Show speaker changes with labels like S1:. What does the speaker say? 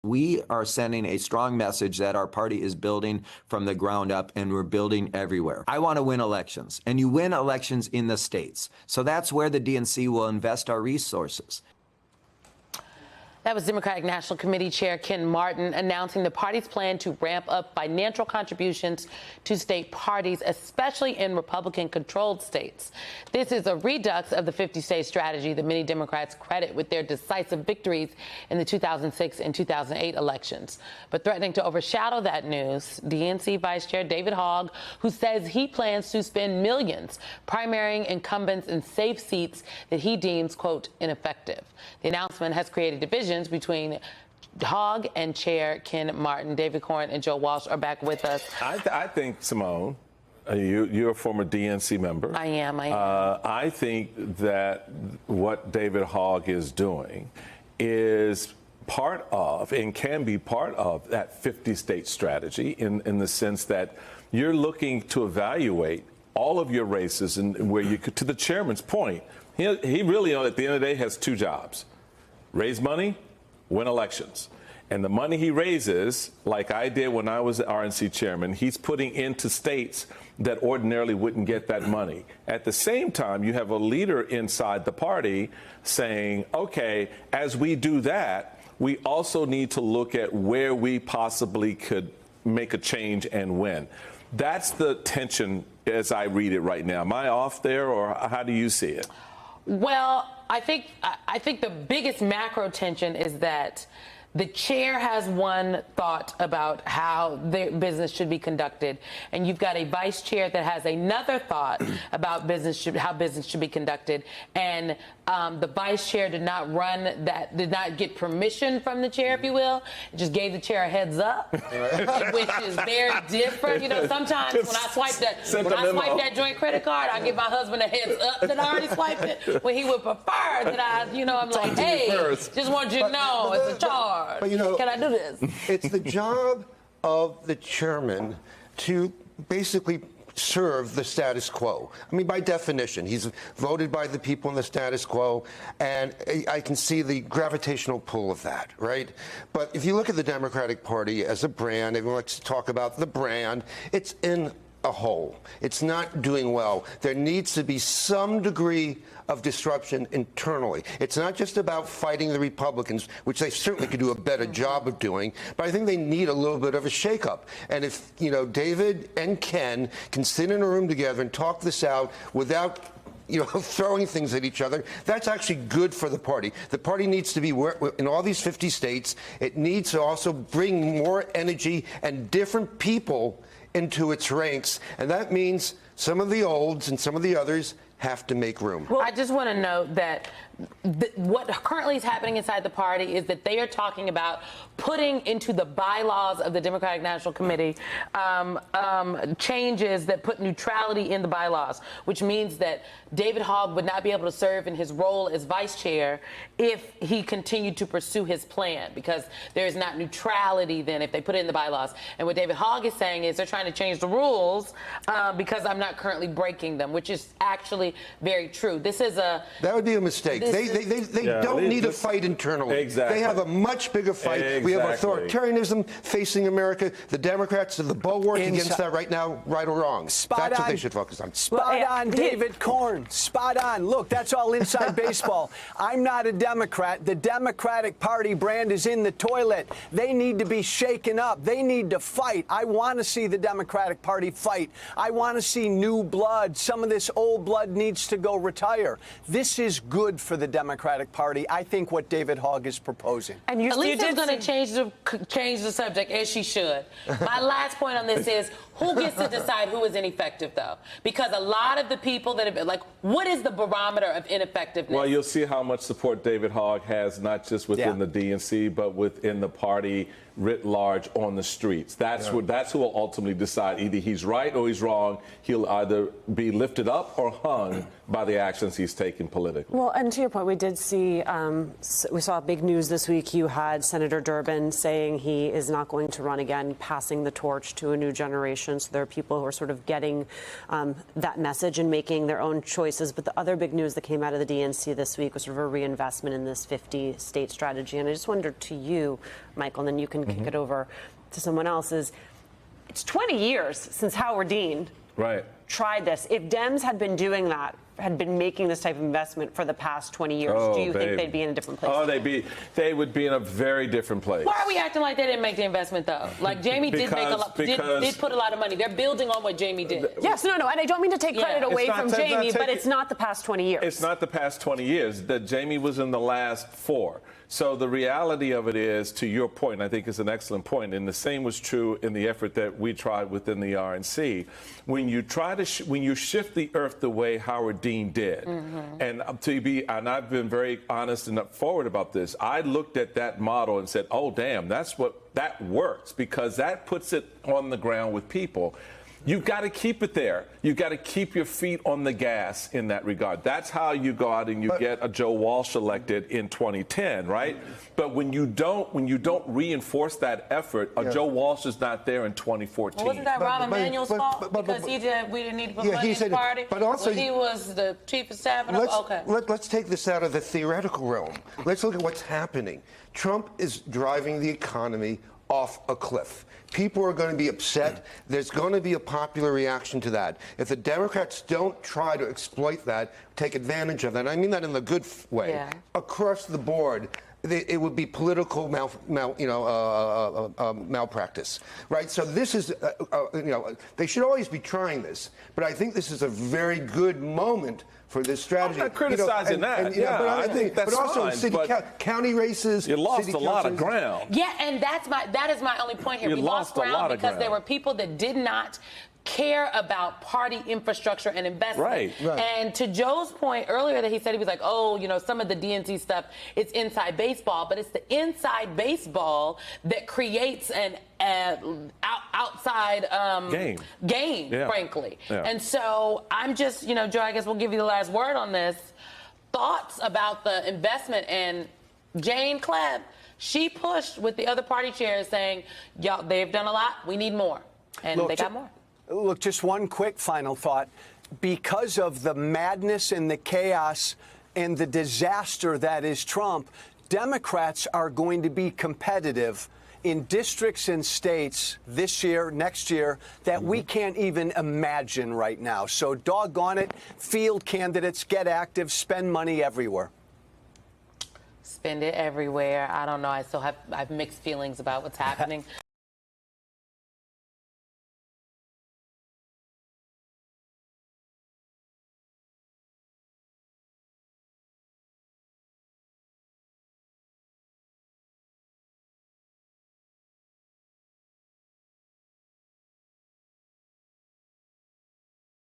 S1: We are sending a strong message that our party is building from the ground up, and we're building everywhere. I want to win elections, and you win elections in the states. So that's where the DNC will invest our resources.
S2: That was Democratic National Committee Chair Ken Martin announcing the party's plan to ramp up financial contributions to state parties, especially in Republican-controlled states. This is a redux of the 50-state strategy that many Democrats credit with their decisive victories in the 2006 and 2008 elections. But threatening to overshadow that news, DNC Vice Chair David Hogg, who says he plans to spend millions primarying incumbents in safe seats that he deems, quote, ineffective. The announcement has created division between Hogg and Chair Ken Martin. David Corn and Joe Walsh are back with us.
S3: I think, Simone, you're a former DNC member.
S2: I am.
S3: I think that what David Hogg is doing is part of and can be part of that 50-state strategy in the sense that you're looking to evaluate all of your races and where you could, to the chairman's point, he really, at the end of the day, has two jobs: raise money, win elections. And the money he raises, like I did when I was the RNC chairman, he's putting into states that ordinarily wouldn't get that money. At the same time, you have a leader inside the party saying, okay, as we do that, we also need to look at where we possibly could make a change and win. That's the tension as I read it right now. Am I off there, or how do you see it?
S2: Well, I think the biggest macro tension is that the chair has one thought about how their business should be conducted, and you've got a vice chair that has another thought about how business should be conducted. And the vice chair did not get permission from the chair, if you will. It just gave the chair a heads up, which is very different. You know, sometimes when I swipe that joint credit card, I give my husband a heads up that I already swiped it. When he would prefer that I'm like, hey, just want you to know it's a charge.
S4: But
S2: can I do this?
S4: It's the job of the chairman to basically serve the status quo. I mean, by definition, he's voted by the people in the status quo, and I can see the gravitational pull of that, right? But if you look at the Democratic Party as a brand, everyone likes to talk about the brand, it's in a hole. It's not doing well. There needs to be some degree of disruption internally. It's not just about fighting the Republicans, which they certainly could do a better job of doing, but I think they need a little bit of a shakeup. And if, David and Ken can sit in a room together and talk this out without throwing things at each other, that's actually good for the party. The party needs to be in all these 50 states. It needs to also bring more energy and different people into its ranks, and that means some of the olds and some of the others have to make room.
S2: Well, I just want to note that what currently is happening inside the party is that they are talking about putting into the bylaws of the Democratic National Committee changes that put neutrality in the bylaws, which means that David Hogg would not be able to serve in his role as vice chair if he continued to pursue his plan, because there is not neutrality then if they put it in the bylaws. And what David Hogg is saying is they're trying to change the rules because I'm not currently breaking them, which is actually very true. That
S4: would be a mistake. They don't need a fight internally.
S3: Exactly.
S4: They have a much bigger fight.
S3: Exactly.
S4: We have authoritarianism facing America. The Democrats are the bulwark against that right now, right or wrong. That's what they should focus on.
S5: Spot on, David Corn. Spot on. Look, that's all inside baseball. I'm not a Democrat. The Democratic Party brand is in the toilet. They need to be shaken up. They need to fight. I want to see the Democratic Party fight. I want to see new blood. Some of this old blood needs to go retire. This is good for the Democratic Party. I think what David Hogg is proposing.
S2: And Lisa's going to change the subject, as she should. My last point on this is, who gets to decide who is ineffective, though? Because a lot of the people that have been, what is the barometer of ineffectiveness?
S3: Well, you'll see how much support David Hogg has, not just within the DNC, but within the party writ large on the streets. That's who will ultimately decide. Either he's right or he's wrong. He'll either be lifted up or hung by the actions he's taken politically.
S6: Well, and to your point, we did see, we saw big news this week. You had Senator Durbin saying he is not going to run again, passing the torch to a new generation contributions. So there are people who are sort of getting that message and making their own choices. But the other big news that came out of the DNC this week was sort of a reinvestment in this 50-state strategy. And I just wondered to you, Michael, and then you can kick it over to someone else, is it's 20 years since Howard Dean tried this. If Dems had been doing that, had been making this type of investment for the past 20 years, do you think they'd be in a different place?
S3: Oh, they would be in a very different place.
S2: Why are we acting like they didn't make the investment, though? Like, Jamie did make a lot, did put a lot of money. They're building on what Jamie did.
S6: Yes, no, and I don't mean to take credit away from Jamie, but it's not the past 20 years.
S3: It's not the past 20 years. That Jamie was in the last 4. So the reality of it is, to your point, and I think it's an excellent point, and the same was true in the effort that we tried within the RNC. When you try to when you shift the earth the way Howard Dean did, and I've been very honest and forward about this. I looked at that model and said, "Oh, damn, that works because that puts it on the ground with people." You've got to keep it there. You've got to keep your feet on the gas in that regard. That's how you go out and you get a Joe Walsh elected in 2010, right? But when you don't reinforce that effort, a Joe Walsh is not there in 2014.
S2: Well, wasn't that Rahm Emanuel's fault? Because we didn't need to put money in the party?
S4: But also,
S2: he was the chief of staff.
S4: Let's take this out of the theoretical realm. Let's look at what's happening. Trump is driving the economy off a cliff. People are going to be upset. There's going to be a popular reaction to that. If the Democrats don't try to exploit that, take advantage of that, and I mean that in the good way, across the board, it would be political malpractice, right? So this is, they should always be trying this, but I think this is a very good moment for this strategy.
S3: I'm not criticizing that. I think that's
S4: but also
S3: fine,
S4: county races.
S3: You lost a lot of ground.
S2: Yeah, and that is my only point here.
S3: You
S2: We lost ground because there were people that did not care about party infrastructure and investment.
S3: Right.
S2: And to Joe's point earlier that he said, he was like, oh, some of the DNC stuff, it's inside baseball, but it's the inside baseball that creates an outside game, frankly.
S3: Yeah.
S2: And so I'm just, Joe, I guess we'll give you the last word on this. Thoughts about the investment, and Jane Klebb, she pushed with the other party chairs saying, y'all, they've done a lot, we need more. And they got more.
S5: Look, just one quick final thought. Because of the madness and the chaos and the disaster that is Trump, Democrats are going to be competitive in districts and states this year, next year, that we can't even imagine right now. So doggone it, field candidates, get active, spend money everywhere.
S2: Spend it everywhere. I don't know. I have mixed feelings about what's happening.